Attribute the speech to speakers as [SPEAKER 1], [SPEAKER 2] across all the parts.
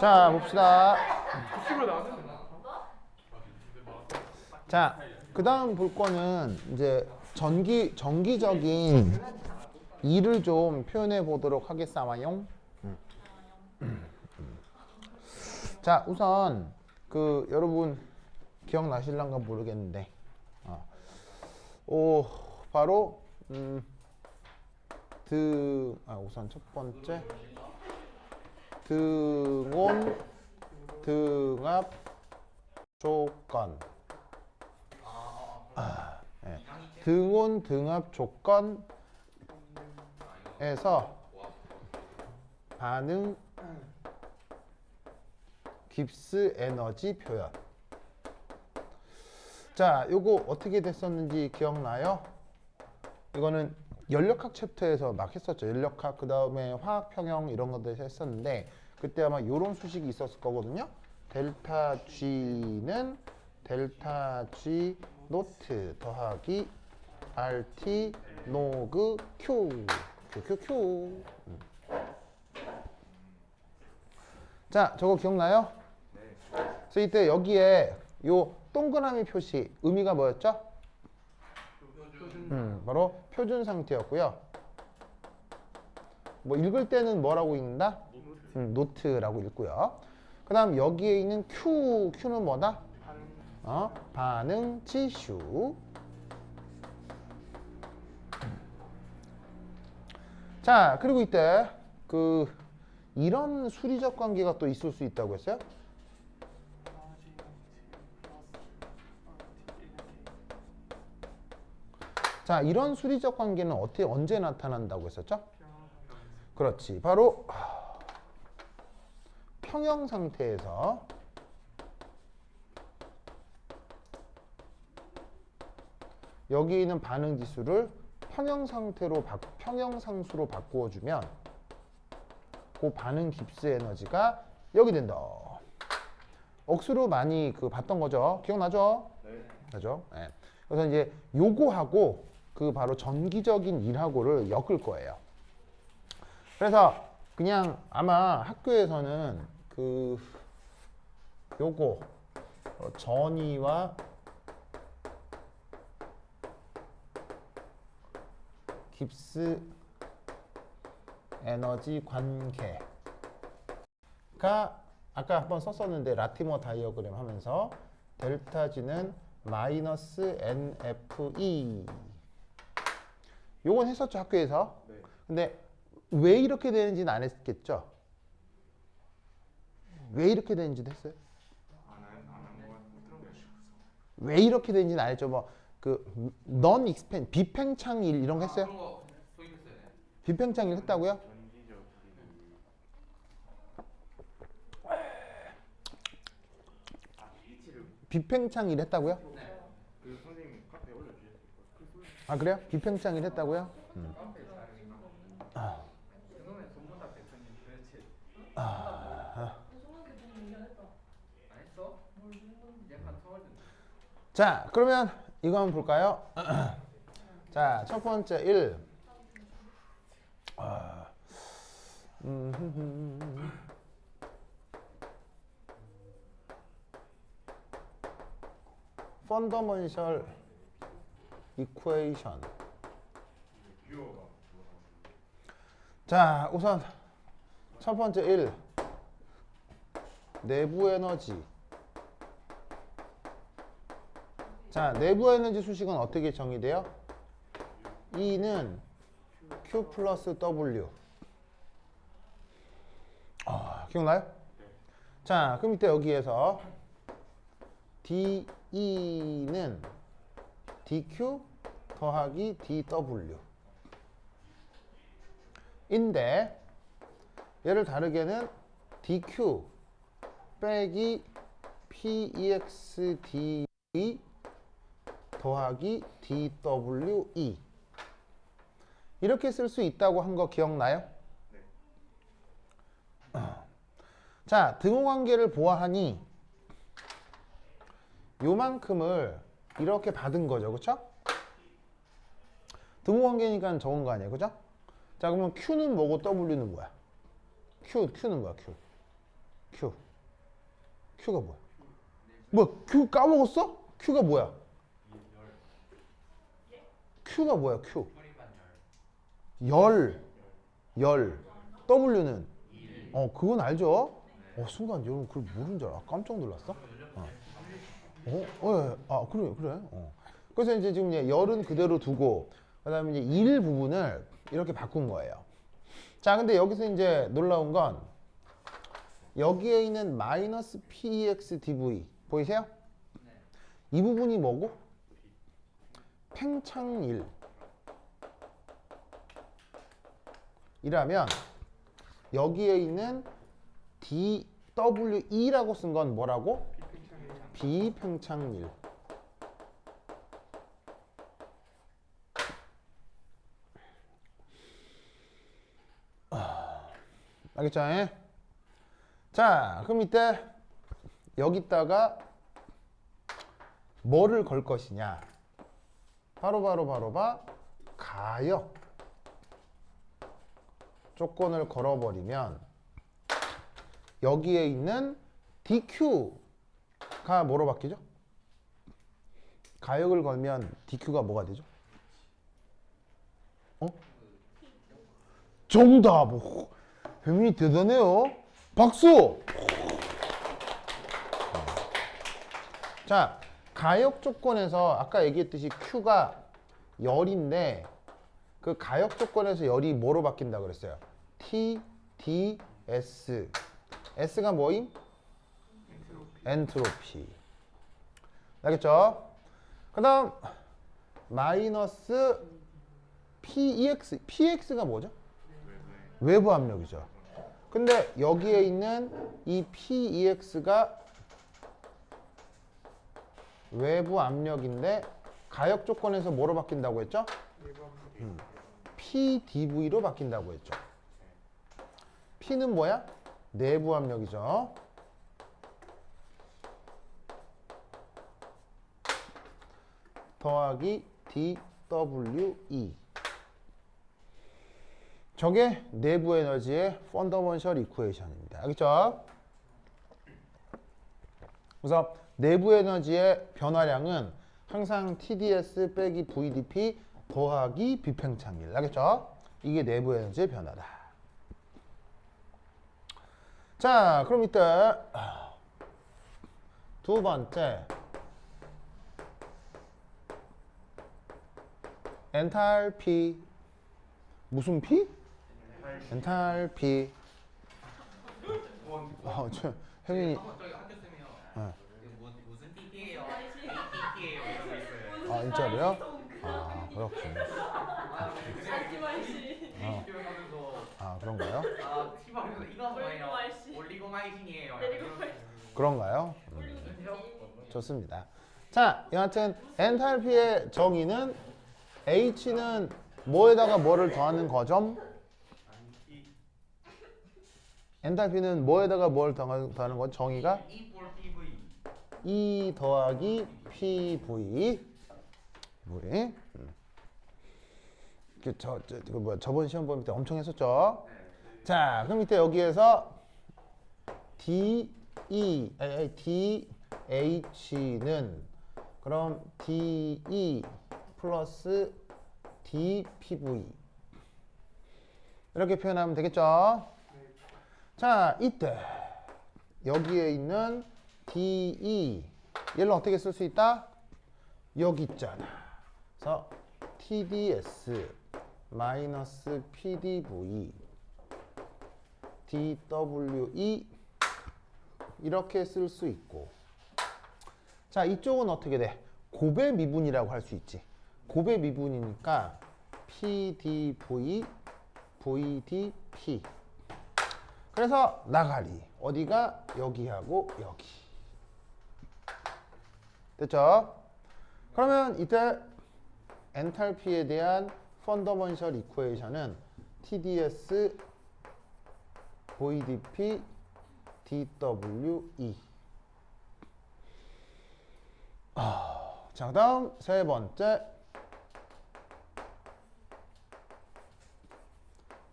[SPEAKER 1] 자, 봅시다. 자, 그 다음 볼 거는 이제 정기적인 일을 좀 표현해 보도록 하겠사와요. 자, 우선 여러분 기억나실란가 모르겠는데, 바로 우선 첫 번째 등온 등압 조건. 네. 등온 등압 조건에서 반응 깁스 에너지 표현. 자, 요거 어떻게 됐었는지 기억나요? 이거는 연력학 챕터에서 막 했었죠. 연력학, 그 다음에 화학 평형 이런 것들 했었는데, 그때 아마 요런 수식이 있었을 거거든요. 델타 G는 델타 G 노트 더하기 RT 노그 Q. 자, 저거 기억나요? 그래서 이때 여기에 요 동그라미 표시 의미가 뭐였죠? 바로 표준 상태였고요. 뭐 읽을 때는 뭐라고 읽는다? 노트라고 읽고요. 그 다음 여기에 있는 Q는 뭐다? 반응 지수. 자, 그리고 이때 이런 수리적 관계가 또 있을 수 있다고 했어요. 자, 이런 수리적 관계는 언제 나타난다고 했었죠? 그렇지. 바로 평형 상태에서 여기 있는 반응 지수를 평형상수로 바꾸어 주면 그 반응 깁스 에너지가 여기 된다. 억수로 많이 봤던 거죠. 기억나죠? 네. 그죠? 네. 그래서 이제 요거하고 바로 전기적인 일하고를 엮을 거예요. 그래서 그냥 아마 학교에서는 요거 전위와 깁스 에너지 관계가 아까 한번 썼었는데, 라티머 다이어그램 하면서 델타 G는 마이너스 NFE. 요건 했었죠, 학교에서. 네. 근데 왜 이렇게 되는지는 안 했겠죠? 왜 이렇게 되는지도 했어요? 왜 이렇게 되는지는 안 했죠. 뭐 non expand 비팽창일 이런 거 했어요? 비팽창일 했다고요? 비팽창일 했다고요? 네. 선생님 카페에 올려주셨어요. 아, 그래요? 비팽창일 했다고요? 자, 그러면 이거 한번 볼까요? 자, 첫 번째 1. 펀더먼셜 이퀘이션. 자, 우선 첫 번째 1. 내부 에너지. 자, 내부 에너지 수식은 어떻게 정의돼요? E는 Q 플러스 W. 기억나요? 자, 그럼 이때 여기에서 DE는 DQ 더하기 DW 인데, 얘를 다르게는 DQ 빼기 PEXD 더하기 DWE 이렇게 쓸 수 있다고 한 거 기억나요? 네. 자, 등호관계를 보아하니 요만큼을 이렇게 받은 거죠. 그쵸? 등호관계니까 적은 거 아니에요. 그죠? 자, 그러면 Q는 뭐고 W는 뭐야? Q는 뭐야? Q. Q. Q가 뭐야? 뭐야? Q 까먹었어? Q가 뭐야? Q가 뭐야? Q. 열. 열. W는? 그건 알죠? 순간 여러분 그걸 모르는 줄 알아. 깜짝 놀랐어. 그래, 그래. 그래서 이제 지금 열은 그대로 두고, 그 다음에 이제 일 부분을 이렇게 바꾼 거예요. 자, 근데 여기서 이제 놀라운 건, 여기에 있는 마이너스 PEX-DV, 보이세요? 이 부분이 뭐고? 팽창일. 이라면, 여기에 있는 DWE라고 쓴 건 뭐라고? 비팽창일. 알겠죠? 자, 그럼 이때 여기다가 뭐를 걸 것이냐? 바로 가역 조건을 걸어버리면 여기에 있는 DQ가 뭐로 바뀌죠? 가역을 걸면 DQ가 뭐가 되죠? 정답! 혜민이 대단해요. 박수! 자, 가역 조건에서 아까 얘기했듯이 Q가 열인데 그 가역 조건에서 열이 뭐로 바뀐다 그랬어요? T, D, S. S가 뭐임? 엔트로피. 알겠죠? 그 다음 마이너스 PEX. PX가 뭐죠? 외부 압력이죠. 근데 여기에 있는 이 PEX가 외부 압력인데 가역 조건에서 뭐로 바뀐다고 했죠? PDV로 바뀐다고 했죠. P는 뭐야? 내부 압력이죠. 더하기 DWE. 저게 내부 에너지의 펀더먼셜 이쿠에이션입니다. 알겠죠? 그래서 내부 에너지의 변화량은 항상 TDS 빼기 VDP 더하기 비팽창일. 알겠죠? 이게 내부 에너지의 변화다. 자, 그럼 이때 두 번째 엔탈피. 무슨 피? 엔탈피. 혜민이
[SPEAKER 2] 저기 학교 쓰면 무슨 TP예요? ATP예요 이러고 있어요.
[SPEAKER 1] 진짜로요? 그렇군요. 그런가요?
[SPEAKER 2] TP하면서 이거 뭐예요? 올리고마이신이에요.
[SPEAKER 1] 그런가요? 좋습니다. 자, 여하튼 엔탈피의 정의는 H는 뭐에다가 뭐를 더하는 거점? 엔탈피는 뭐에다가 뭘 더하는 건 정의가? E 더하기 PV. 뭐래? 저번 시험 볼 때 엄청 했었죠? 자, 그럼 이때 여기에서 DH는 그럼 DE 플러스 DPV 이렇게 표현하면 되겠죠? 자, 이때 여기에 있는 DE 얘를 어떻게 쓸 수 있다? 여기 있잖아. 그래서 TDS 마이너스 PDV DWE 이렇게 쓸 수 있고, 자, 이쪽은 어떻게 돼? 고배 미분이라고 할 수 있지. 고배 미분이니까 PDV VDP. 그래서 나가리 어디가? 여기하고 여기. 됐죠? 그러면 이때 엔탈피에 대한 펀더먼셜 이쿠에이션은 TDS VDP DWE. 자, 그 다음 세 번째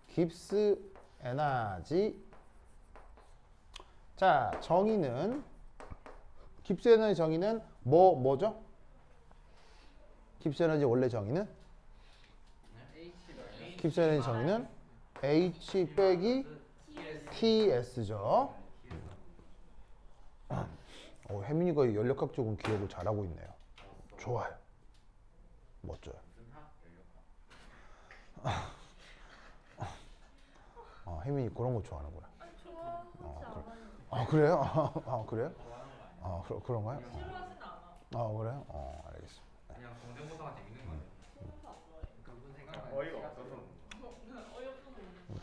[SPEAKER 1] 깁스 에너지 자, 정의는 깁스 에너지 정의는 뭐죠? 깁스 에너지 원래 정의는 깁스 에너지 정의는 H 빼기 TS죠. 혜민이가 연력학 쪽은 기억을 잘하고 있네요. 좋아요. 멋져요. 혜민이 그런 거 좋아하는구나. 그래요? 그래요? 그런가요? 그래요? 알겠습니다.
[SPEAKER 2] 그냥 성대모사가 재밌는 거예요. 그분 생각나요.
[SPEAKER 3] 어이가 없어서.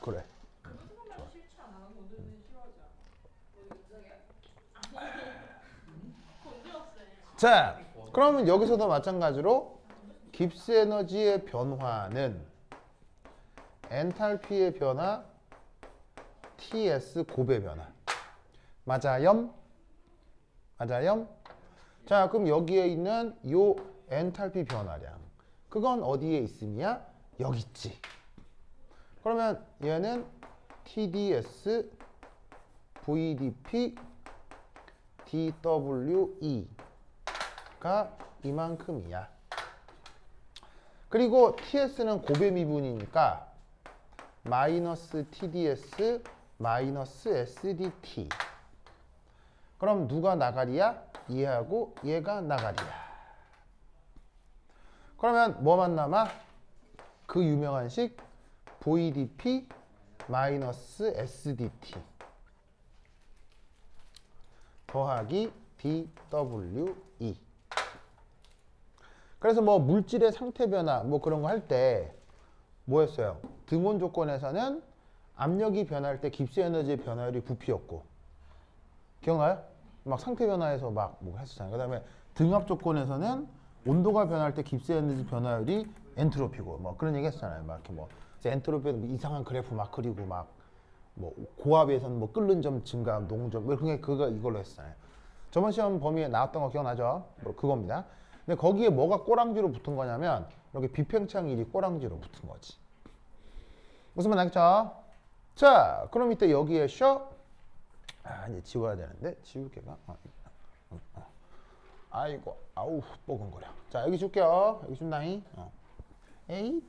[SPEAKER 1] 그래. 자, 그러면 여기서도 마찬가지로 깁스 에너지의 변화는 엔탈피의 변화, TS 곱의 변화. 맞아요? 맞아요? 자, 그럼 여기에 있는 요 엔탈피 변화량. 그건 어디에 있음이야? 여기 있지. 그러면 얘는 TDS, VDP, DWE가 이만큼이야. 그리고 TS는 곱의 미분이니까 마이너스 TDS 마이너스 SDT. 그럼 누가 나가리야? 얘하고 얘가 나가리야. 그러면 뭐만 남아? 그 유명한 식 VDP 마이너스 SDT 더하기 DWE. 그래서 뭐 물질의 상태 변화 뭐 그런 거 할 때 뭐였어요? 등온 조건에서는 압력이 변할 때 깁스 에너지의 변화율이 부피였고, 기억나요? 막 상태 변화에서 막 뭐 했었잖아요. 그다음에 등압 조건에서는 온도가 변할 때 깁스 에너지 변화율이 엔트로피고 뭐 그런 얘기 했잖아요. 막 이렇게 뭐 엔트로피는 이상한 그래프 막 그리고 막 뭐 고압에서는 뭐 끓는 점 증가, 농점 뭐 그거 이걸로 했잖아요. 저번 시험 범위에 나왔던 거 기억나죠? 뭐 그겁니다. 근데 거기에 뭐가 꼬랑지로 붙은 거냐면 이렇게 비팽창 일이 꼬랑지로 붙은 거지. 무슨 말 나겠죠? 자, 그럼 이때 여기에 쇼 이제 지워야 되는데 지울 게가 아이고 아우 뽀근거려. 자, 여기 줄게요. 여기 준다잉. 에이.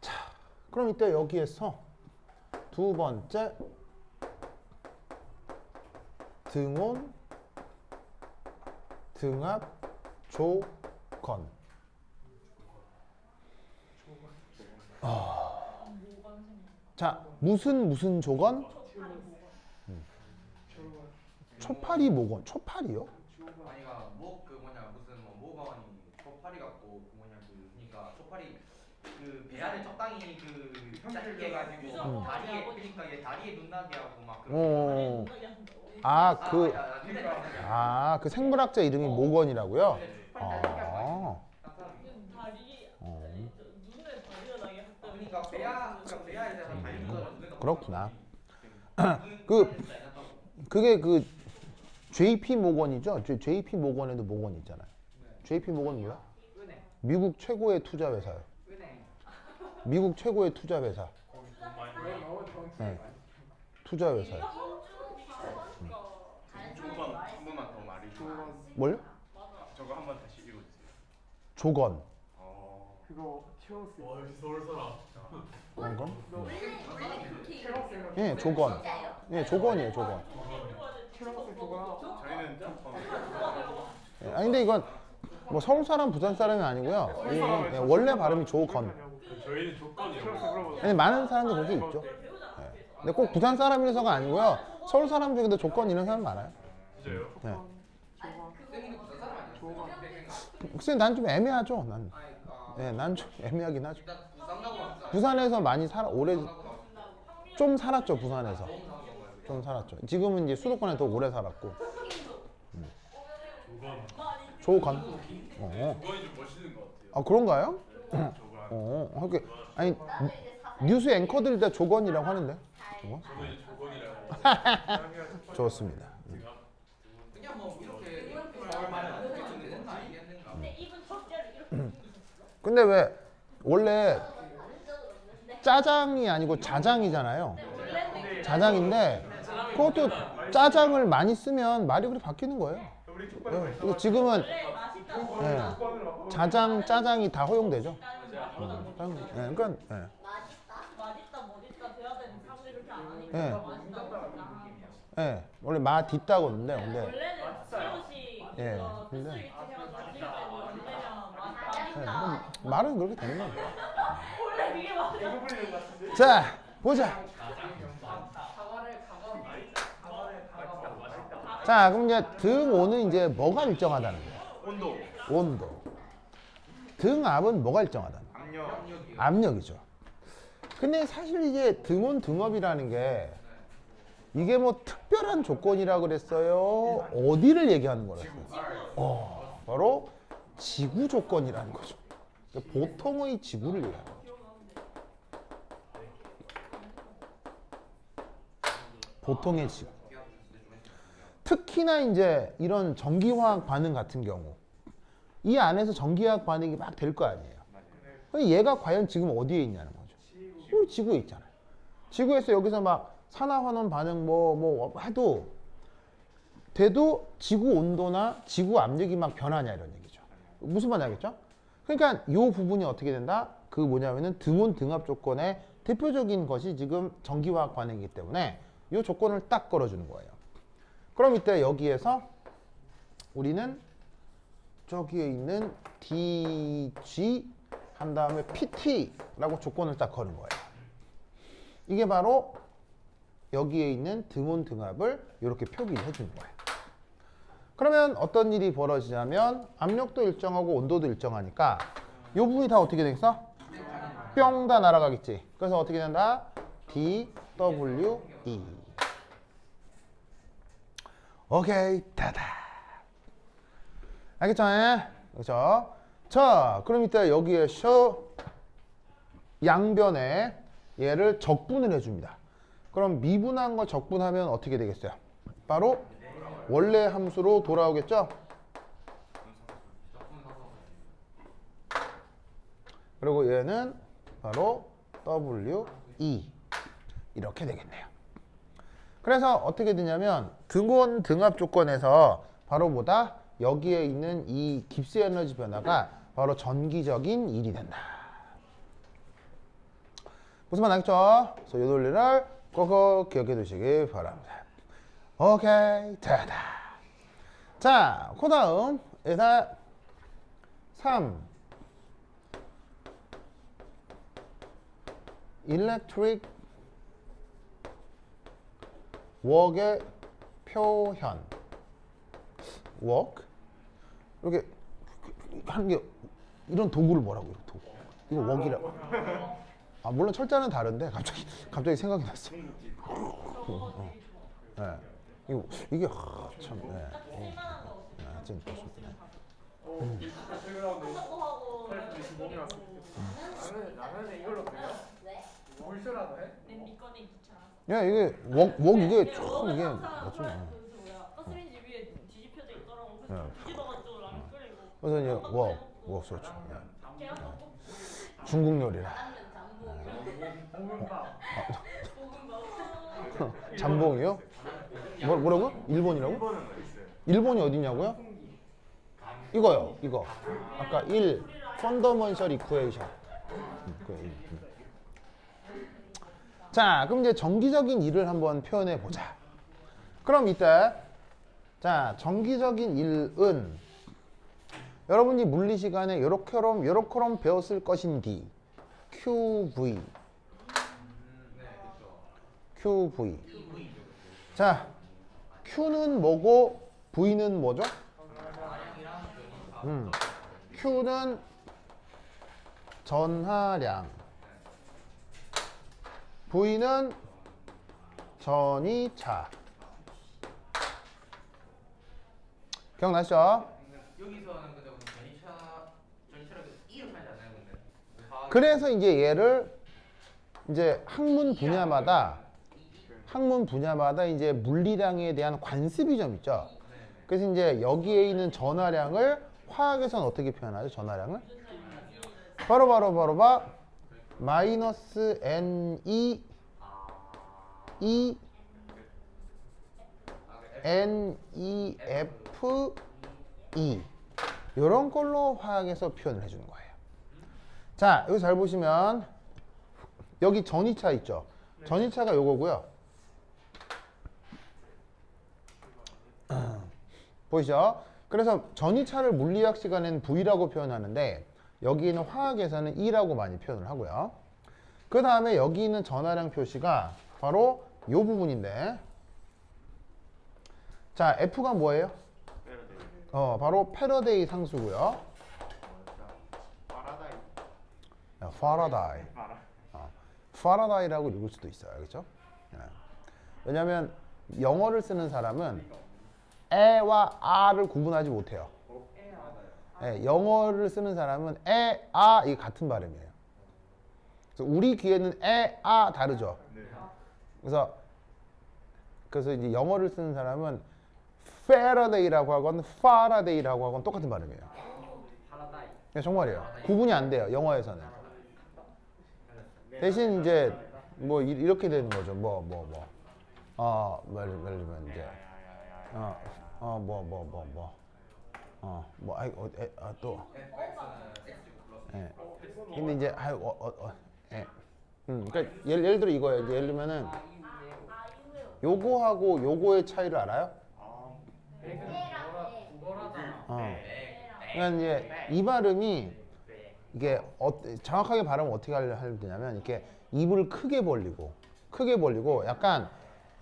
[SPEAKER 1] 자, 그럼 이때 여기에서 두 번째 등온, 등압, 조건. 자, 무슨 조건? 초파리 모건. 초파리요?
[SPEAKER 2] 아니가 그 뭐냐 무슨 뭐 모건이 초파리 같고 그 뭐냐 그러니까 초파리 그 배아를 적당히 그 짧게 해가지고 다리에 그러니까 얘 다리에 눈 나게 하고 막 그런.
[SPEAKER 1] 그 생물학자 이름이 모건이라고요?
[SPEAKER 2] 그러니까 배아에 대한 다리 눈
[SPEAKER 1] 그렇구나. 그게 그 JP 모건이죠? JP 모건에도 모건이 있잖아요. JP 모건 뭐야? 미국 최고의 투자 회사요. 미국 최고의 투자 회사. 네. 투자 회사요.
[SPEAKER 3] 조건 한 번만 더 말해주세요.
[SPEAKER 1] 뭘?
[SPEAKER 3] 저거 한 번 다시 읽어주세요.
[SPEAKER 1] 조건.
[SPEAKER 4] 그거 채웠어요.
[SPEAKER 3] 서울 사람.
[SPEAKER 1] 그런 거? 예, 조건. 예, 조건이에요, 조건.
[SPEAKER 4] 채웠어요. 그거.
[SPEAKER 3] 저희는
[SPEAKER 1] 예, 아니 근데 이건 뭐 서울 사람, 부산 사람이 아니고요. 이건 그냥 원래 발음이 조건.
[SPEAKER 3] 저희는 조건이요.
[SPEAKER 1] 근데 많은 사람들 그렇게 있죠. 예. 근데 꼭 부산 사람이라서가 아니고요. 서울 사람 중에도 조건 이런 사람 많아요.
[SPEAKER 3] 진짜요?
[SPEAKER 1] 네.
[SPEAKER 4] 조건.
[SPEAKER 1] 글쎄 난 좀 애매하죠. 난 좀 애매하긴 하죠. 부산에서 많이 오래 좀 살았죠. 부산에서 좀 살았죠. 지금은 이제 수도권에 더 오래 살았고. 조건.
[SPEAKER 3] 조건이 좀 멋있는 것 같아요.
[SPEAKER 1] 그런가요?
[SPEAKER 3] 조건.
[SPEAKER 1] 아니 뉴스 앵커들이 다 조건이라고 하는데. 조건?
[SPEAKER 3] 저는 이제 조건이라고.
[SPEAKER 1] 좋습니다.
[SPEAKER 2] 그냥 뭐 이렇게 말을 안 해주는 건 아니겠는가?
[SPEAKER 1] 근데 왜 원래 짜장이 아니고 자장이잖아요. 자장인데 그것도 짜장을 많이 쓰면 말이 그렇게 바뀌는 거예요. 그래서 지금은 예, 자장, 짜장이 다 허용되죠. 예, 그러니까 예, 예, 원래 맛있다고 했는데 예, 근데 그럼 말은 그렇게 되는 겁니다. 자, 보자. 자, 그럼 이제 등온은 이제 뭐가 일정하다는 거예요? 온도. 등압은 뭐가 일정하다는 거예요? 압력이죠. 근데 사실 이제 등온 등압이라는 게 이게 뭐 특별한 조건이라고 그랬어요? 어디를 얘기하는 거랬어요? 바로 지구 조건이라는 거죠. 보통의 지구를 얘기하는 거죠. 보통의 지구. 특히나 이제 이런 전기화학 반응 같은 경우 이 안에서 전기화학 반응이 막 될 거 아니에요. 얘가 과연 지금 어디에 있냐는 거죠. 우리 지구에 있잖아요. 지구에서 여기서 막 산화환원 반응 뭐 해도 돼도 지구 온도나 지구 압력이 막 변하냐 이런 얘기죠. 무슨 말인지 알겠죠? 그러니까 이 부분이 어떻게 된다? 그 뭐냐면은 등온 등압 조건의 대표적인 것이 지금 전기화학 반응이기 때문에 이 조건을 딱 걸어주는 거예요. 그럼 이때 여기에서 우리는 저기에 있는 DG 한 다음에 PT라고 조건을 딱 거는 거예요. 이게 바로 여기에 있는 등온 등압을 이렇게 표기해 주는 거예요. 그러면 어떤 일이 벌어지냐면 압력도 일정하고 온도도 일정하니까 이 부분이 다 어떻게 되겠어? 뿅 다 날아가겠지. 그래서 어떻게 된다? DWE. 오케이, 다다. 알겠죠? 그렇죠? 자, 그럼 이따 여기에 양변에 얘를 적분을 해줍니다. 그럼 미분한 거 적분하면 어떻게 되겠어요? 바로 원래 함수로 돌아오겠죠? 그리고 얘는 바로 WE 이렇게 되겠네요. 그래서 어떻게 되냐면 등온 등압 조건에서 바로 뭐다? 여기에 있는 이 깁스 에너지 변화가 바로 전기적인 일이 된다. 무슨 말 알겠죠? 그래서 이 논리를 꼭 기억해 두시기 바랍니다. 오케이, 됐다. 자, 그 다음 에다 3 electric work의 표현. work? 이렇게 하는 게 이런 도구를 뭐라고 해요? 도구. 이거 work이라고. 아, 물론 철자는 다른데 갑자기 생각이 났어. 네. 이게 참. 네. 좀 좋습니다.
[SPEAKER 4] 라면에 이걸로 끓여? 물쇼라도 해?
[SPEAKER 5] 냄비 꺼내기 귀찮아.
[SPEAKER 1] 야, 이게 웍 이게 참 이게 맞죠?
[SPEAKER 5] 가스레인지 위에 뒤집혀져 있더라고. 그래서 뒤집어가지고 라면 끓이고.
[SPEAKER 1] 그래서 이제 웍 소주. 중국 요리라.
[SPEAKER 4] 볶음밥.
[SPEAKER 1] 잠봉이요? 뭐라고? 일본이라고?
[SPEAKER 3] 일본은 어디 있어요?
[SPEAKER 1] 일본이 어디냐고요? 이거요. 이거. 아까 1 펀더먼셜 이쿠에이션. 자, 그럼 이제 정기적인 일을 한번 표현해 보자. 그럼 이때 자, 정기적인 일은 여러분이 물리 시간에 요렇게럼 배웠을 것인디 QV. QV. 자, Q는 뭐고 V는 뭐죠? Q는 전하량, V는 전이차. 기억나시죠?
[SPEAKER 2] 여기서는 근데 우리 전이차라고 이렇게 하지 않나요, 근데?
[SPEAKER 1] 그래서 이제 얘를 이제 학문 분야마다 이제 물리량에 대한 관습이 좀 있죠. 그래서 이제 여기에 있는 전하량을 화학에서는 어떻게 표현하죠? 전하량을 봐. 마이너스 NE E NEFE 이런 걸로 화학에서 표현을 해주는 거예요. 자, 여기 잘 보시면 여기 전이차 있죠? 전이차가 요거고요. 보이죠? 그래서 전이차를 물리학 시간에는 V라고 표현하는데 여기는 화학에서는 E라고 많이 표현을 하고요. 그 다음에 여기 있는 전하량 표시가 바로 요 부분인데, 자, F가 뭐예요? 바로 패러데이 상수고요. 파라다이. 파라다이라고 읽을 수도 있어요. 그렇죠? 왜냐하면 영어를 쓰는 사람은 에와 아를 구분하지 못해요. 영어를 쓰는 사람은 에, 아 이게 같은 발음이에요. 그래서 우리 귀에는 에, 아 다르죠. 그래서 이제 영어를 쓰는 사람은 페러데이라고 하건 파라데이라고 하건 똑같은 발음이에요. 정말이에요. 구분이 안 돼요. 영어에서는. 대신 이제 뭐 이렇게 되는 거죠. 예를 들면 이제 또. 근데 이제 그러니까 예를 들어 이거예요. 예를 들면은 요거하고 요거의 차이를 알아요? 그러니까 이제 이 발음이 이게 정확하게 발음을 어떻게 하려면 되냐면 이렇게 입을 크게 벌리고 약간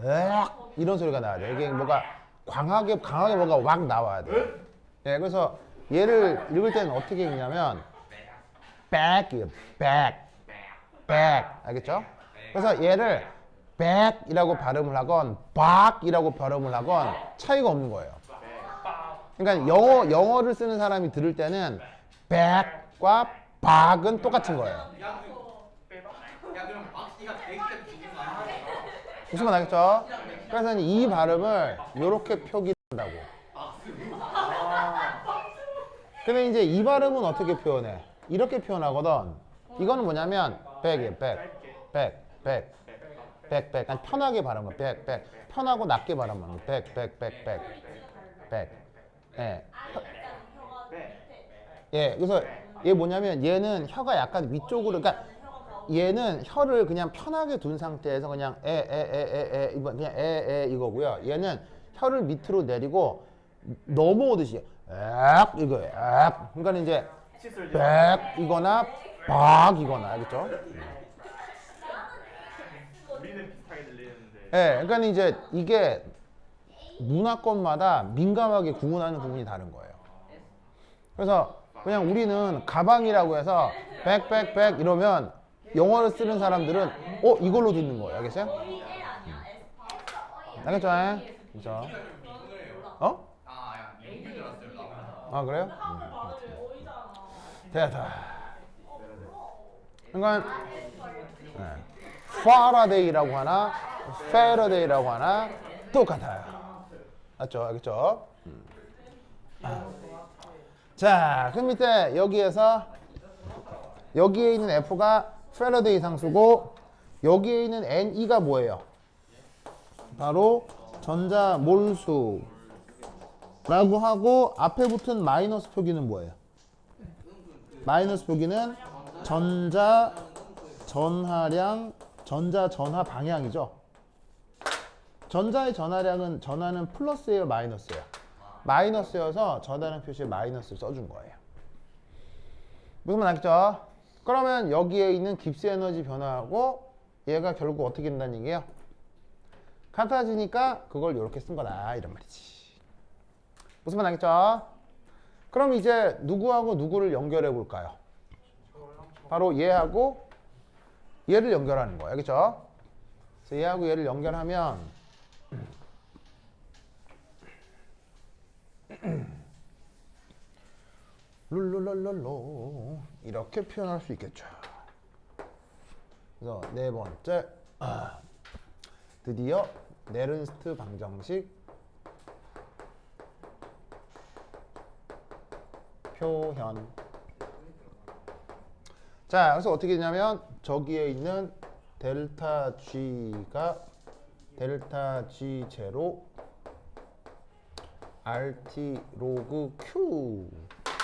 [SPEAKER 1] 으악 이런 소리가 나야 돼. 이게 뭐가 강하게 뭐가 왁 나와야 돼. 네, 그래서 얘를 읽을 때는 어떻게 읽냐면 back, 알겠죠? 그래서 얘를 back이라고 발음을 하건 back이라고 발음을 하건 차이가 없는 거예요. 그러니까 영어를 쓰는 사람이 들을 때는 back과 back은 똑같은 거예요.
[SPEAKER 2] 야 그럼 박씨가 되게 죽인 거 아니야?
[SPEAKER 1] 무슨 말 알겠죠? 그래서 이 발음을 이렇게 표기한다고. 근데 이제 이 발음은 어떻게 표현해? 이렇게 표현하거든. 이거는 뭐냐면 back이에요. back. 아니, 편하게 발음은 back. 편하고 낮게 발음은 back. 예, 그래서 얘 뭐냐면 얘는 혀가 약간 위쪽으로, 그러니까 얘는 혀를 그냥 편하게 둔 상태에서 그냥 그냥 이거고요. 얘는 혀를 밑으로 내리고 넘어오듯이 이거예요. 그러니까 이제 백 이거나 박 이거나, 알겠죠?
[SPEAKER 3] 우리는 비슷하게 들리는데.
[SPEAKER 1] 예, 그러니까 이제 이게 문화권마다 민감하게 구분하는 부분이 다른 거예요. 그래서 그냥 우리는 가방이라고 해서 백 이러면 영어를 쓰는 사람들은 이걸로 듣는 거예요. 알겠어요? 알겠죠? 그렇죠? 아, 그래요? 됐다. 그러니까 파라데이라고 하나 페러데이라고 하나 똑같아요. 맞죠? 알겠죠? 자, 그 밑에 여기에서 여기에 있는 F가 패러데이 상수고 여기에 있는 NE가 뭐예요? 바로 전자 몰수라고 하고 앞에 붙은 마이너스 표기는 뭐예요? 마이너스 표기는 전자 전하량, 전자 전하 방향이죠. 전자의 전하는 플러스예요, 마이너스예요? 마이너스여서 전하량 표시에 마이너스를 써준 거예요. 무슨 말 알겠죠? 그러면 여기에 있는 깁스 에너지 변화하고 얘가 결국 어떻게 된다는 얘기예요? 같아지니까 그걸 이렇게 쓴 거다 이런 말이지. 무슨 말 알겠죠? 그럼 이제 누구하고 누구를 연결해 볼까요? 바로 얘하고 얘를 연결하는 거예요. 알겠죠? 그래서 얘하고 얘를 연결하면 룰루랄랄로 이렇게 표현할 수 있겠죠. 그래서 네 번째, 드디어 네른스트 방정식 표현. 자, 그래서 어떻게 되냐면 저기에 있는 델타 G 제로 RT 로그 Q.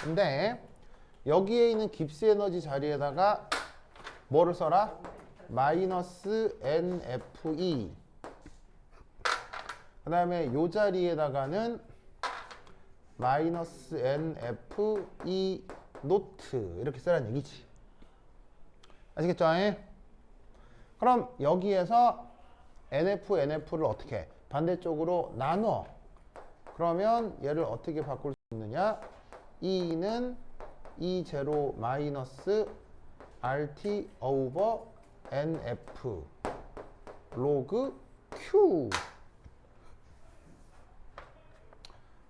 [SPEAKER 1] 근데 여기에 있는 깁스 에너지 자리에다가 뭐를 써라? 마이너스 NFE. 그 다음에 요 자리에다가는 마이너스 NFE 노트 이렇게 쓰라는 얘기지. 아시겠죠? 그럼 여기에서 NF를 어떻게 해? 반대쪽으로 나눠. 그러면 얘를 어떻게 바꿀 수 있느냐? E는 E0 마이너스 RT 오버 NF 로그 Q.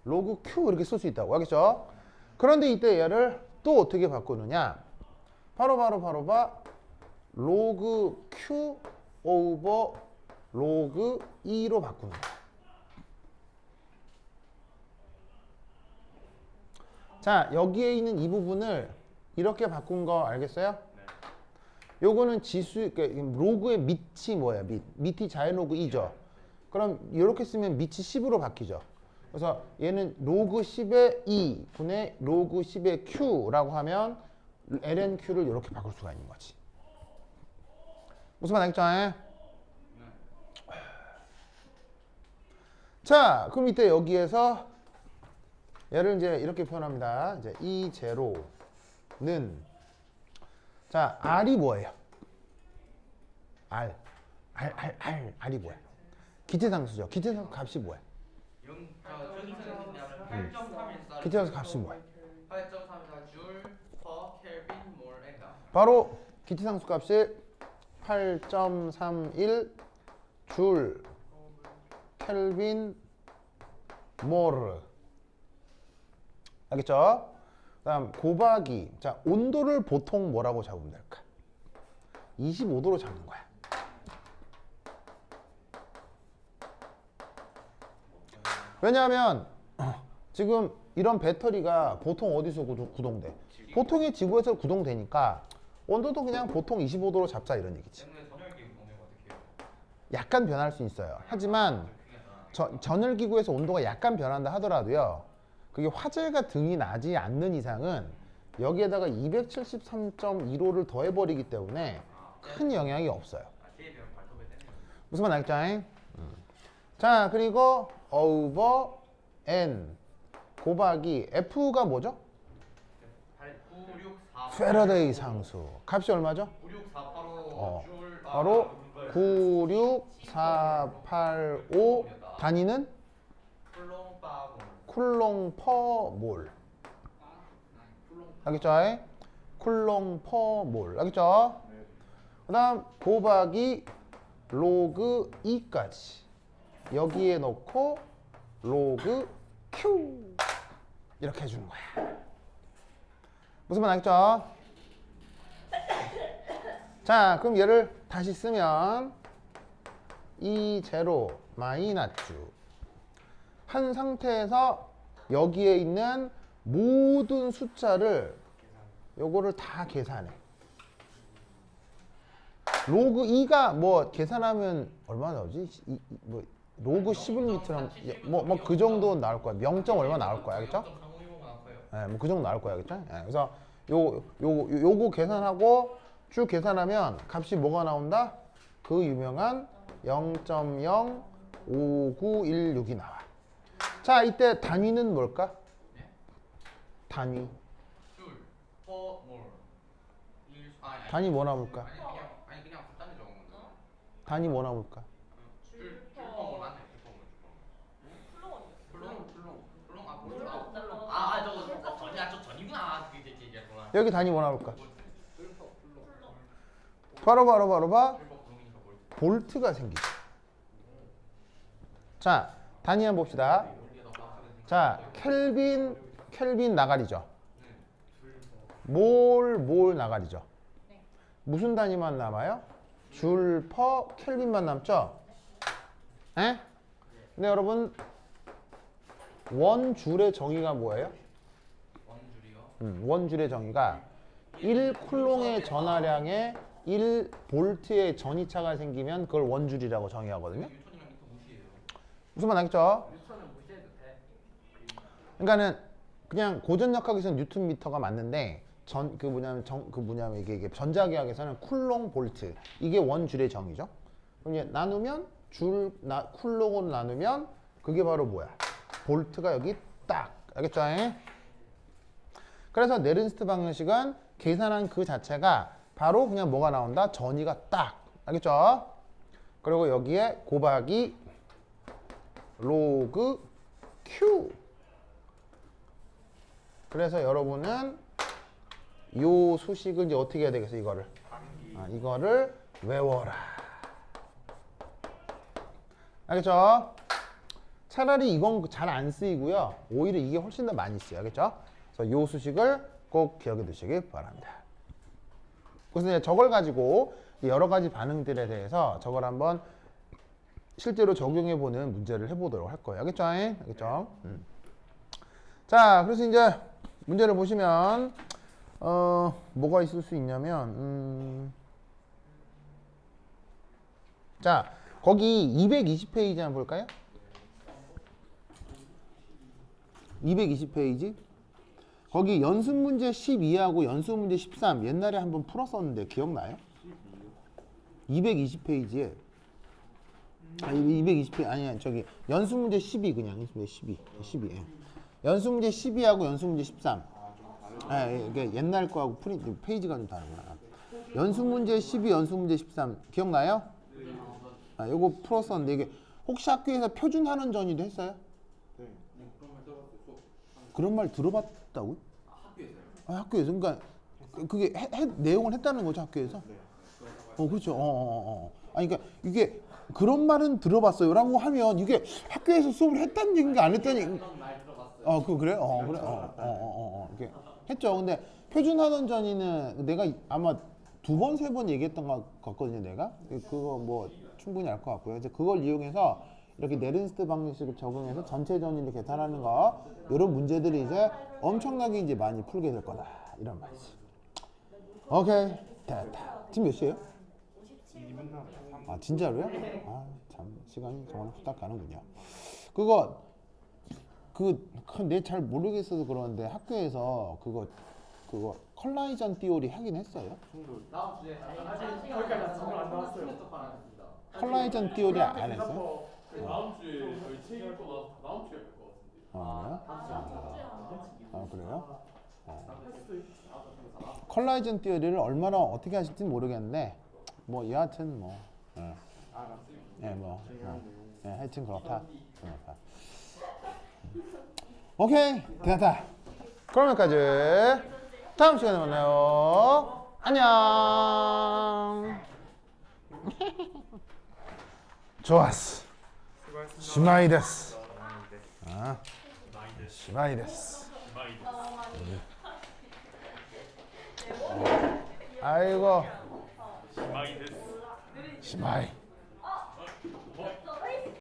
[SPEAKER 1] 로그 Q 이렇게 쓸 수 있다고. 알겠죠? 그런데 이때 얘를 또 어떻게 바꾸느냐? 바로 로그 Q 오버 로그 E로 바꾸는 거야. 자, 여기에 있는 이 부분을 이렇게 바꾼 거 알겠어요? 요거는 지수, 그러니까 로그의 밑이 뭐야? 밑이 자연 로그 2죠. 그럼 이렇게 쓰면 밑이 10으로 바뀌죠. 그래서 얘는 로그 10의 2 분의 로그 10의 Q라고 하면 lnQ를 이렇게 바꿀 수가 있는 거지. 무슨 말 알겠죠? 자, 그럼 이때 여기에서 얘를 이제 이렇게 표현합니다. 이제 E0는 자, R이 뭐예요? R이 뭐야? 기체상수죠. 기체상수 값이 뭐야? 기체상수 값이 뭐야?
[SPEAKER 2] 8.34줄 per 켈빈 몰 에다.
[SPEAKER 1] 바로 기체상수 값이 8.31 줄 켈빈 모르. 알겠죠? 다음 곱하기. 자, 온도를 보통 뭐라고 잡으면 될까? 25도로 잡는 거야. 왜냐하면 지금 이런 배터리가 보통 어디서 구동돼? 보통의 지구에서 구동되니까 온도도 그냥 보통 25도로 잡자 이런 얘기지. 약간 변할 수 있어요. 하지만 전열기구에서 온도가 약간 변한다 하더라도요. 그게 화재가 등이 나지 않는 이상은 여기에다가 273.15를 더해버리기 때문에 큰 영향이 없어요. 무슨 말 알겠죠? 자, 그리고 over n 곱하기 F가 뭐죠?
[SPEAKER 2] 964
[SPEAKER 1] 페러데이 상수. 값이 얼마죠?
[SPEAKER 2] 9648호 줄
[SPEAKER 1] 바로 96485. 단위는
[SPEAKER 2] 쿨롱 빠고
[SPEAKER 1] 쿨롱 퍼 몰. 알겠죠? 쿨롱 퍼 몰. 알겠죠? 그 다음 곱하기 로그 2까지 여기에 넣고 로그 Q 이렇게 해주는 거야. 무슨 말 알겠죠? 자, 그럼 얘를 다시 쓰면 E0 마이너스 한 상태에서 여기에 있는 모든 숫자를 요거를 다 계산해. 로그 2가 뭐 계산하면 얼마 나오지? 뭐 로그 10을 밑으로 뭐 그 정도 나올 거야. 0. 얼마 나올 거야. 알겠죠? 예, 뭐 그 정도 나올 거야. 알겠죠? 예, 그래서 요거 계산하고 쭉 계산하면 값이 뭐가 나온다? 그 유명한 0.05916이 나와. 자, 이때 단위는 뭘까? 단위.
[SPEAKER 2] 줄 퍼 몰.
[SPEAKER 1] 단위 뭐 나올까?
[SPEAKER 2] 아니 그냥 간단히 적은 건데.
[SPEAKER 1] 단위 뭐 나올까?
[SPEAKER 2] 줄퍼몰 맞네. 줄퍼몰.
[SPEAKER 5] 쿨롱
[SPEAKER 2] 쿨롱 아
[SPEAKER 5] 몰라.
[SPEAKER 2] 쿨롱. 저거 전이야 저 전이구나. 그게 이제 뭐야.
[SPEAKER 1] 여기 단위 뭐 나올까? 바로 볼트가 생기죠. 자, 단위 한번 봅시다. 자, 켈빈 나가리죠. 몰 나가리죠. 무슨 단위만 남아요? 줄 퍼 켈빈만 남죠? 에? 근데 여러분 원 줄의 정의가 뭐예요?
[SPEAKER 2] 원줄이요.
[SPEAKER 1] 원줄의 정의가 1쿨롱의 전하량에 1볼트의 전이차가 생기면 그걸 원줄이라고 정의하거든요.
[SPEAKER 2] 뉴턴이랑 미터 무시해요.
[SPEAKER 1] 무슨 말 알겠죠?
[SPEAKER 4] 뉴턴은 무시해도 돼.
[SPEAKER 1] 그러니까는 그냥 고전역학에서는 뉴턴 미터가 맞는데 그 뭐냐면 이게 전자기학에서는 쿨롱 볼트 이게 원줄의 정의죠. 그럼 이제 나누면 쿨롱으로 나누면 그게 바로 뭐야? 볼트가 여기 딱 알겠죠? 그래서 네른스트 방정식은 계산한 그 자체가 바로 그냥 뭐가 나온다? 전위가 딱 알겠죠? 그리고 여기에 곱하기 로그 Q. 그래서 여러분은 요 수식을 이제 어떻게 해야 되겠어? 이거를 외워라. 알겠죠? 차라리 이건 잘 안 쓰이고요. 오히려 이게 훨씬 더 많이 쓰여요. 알겠죠? 그래서 요 수식을 꼭 기억해 두시기 바랍니다. 그래서 이제 저걸 가지고 여러 가지 반응들에 대해서 저걸 한번 실제로 적용해 보는 문제를 해보도록 할 거예요. 알겠죠? 알겠죠? 자, 그래서 이제 문제를 보시면 뭐가 있을 수 있냐면 자, 거기 220페이지 한번 볼까요? 220페이지 거기 연습문제 12하고 연습문제 13 옛날에 한번 풀었었는데 기억나요? 220페이지에 220페이지 아니야 저기 연습문제 12 그냥 연습문제 12 예. 연습문제 12하고 연습문제 13 이게 옛날 거하고 페이지가 좀 다르구나. 연습문제 12 연습문제 13 기억나요? 요거 풀었었는데 이게 혹시 학교에서 표준하는 전이도 했어요? 그런 말 들어봤다고요? 학교에서요? 학교에서 그러니까 그게 내용을 했다는 거죠 학교에서? 그렇죠. 아니 그러니까 이게 그런 말은 들어봤어요라고 하면 이게 학교에서 수업을 했다는 얘기인가 안 했다는 얘기? 그래요? 그래. 이렇게 했죠. 근데 표준하는 전이는 내가 아마 2번, 3번 얘기했던 것 같거든요. 내가 그거 뭐 충분히 알 것 같고요. 이제 그걸 이용해서 이렇게 네른스트 방정식을 적용해서 전체 전위를 계산하는 거 이런 문제들이 이제 엄청나게 이제 많이 풀게 될 거다 이런 말이지. 오케이 됐다. 지금 몇 시에요?
[SPEAKER 3] 2분 남았어요.
[SPEAKER 1] 진짜로요? 참 시간이 정말 후딱 가는군요. 그거 내 잘 모르겠어서 그러는데 학교에서 그거 컬라이전 띠오리 하긴 했어요?
[SPEAKER 4] 다음 주에 아직 거기까지 정말 안 나왔어요.
[SPEAKER 1] 컬라이전 띠오리 안 했어요?
[SPEAKER 3] 다음 주에 저희 책 읽고 나서 다음 주에 뵐 것 같은데.
[SPEAKER 1] 그래요? 컬라이전 띠오리를 얼마나 어떻게 하실지 모르겠는데 뭐 여하튼 하여튼 그렇다. 오케이 됐다. 그럼 여기까지. 다음 시간에 만나요. 안녕. 좋았어. 시마이 데스. 시마이 데스. 아이고. 시마이.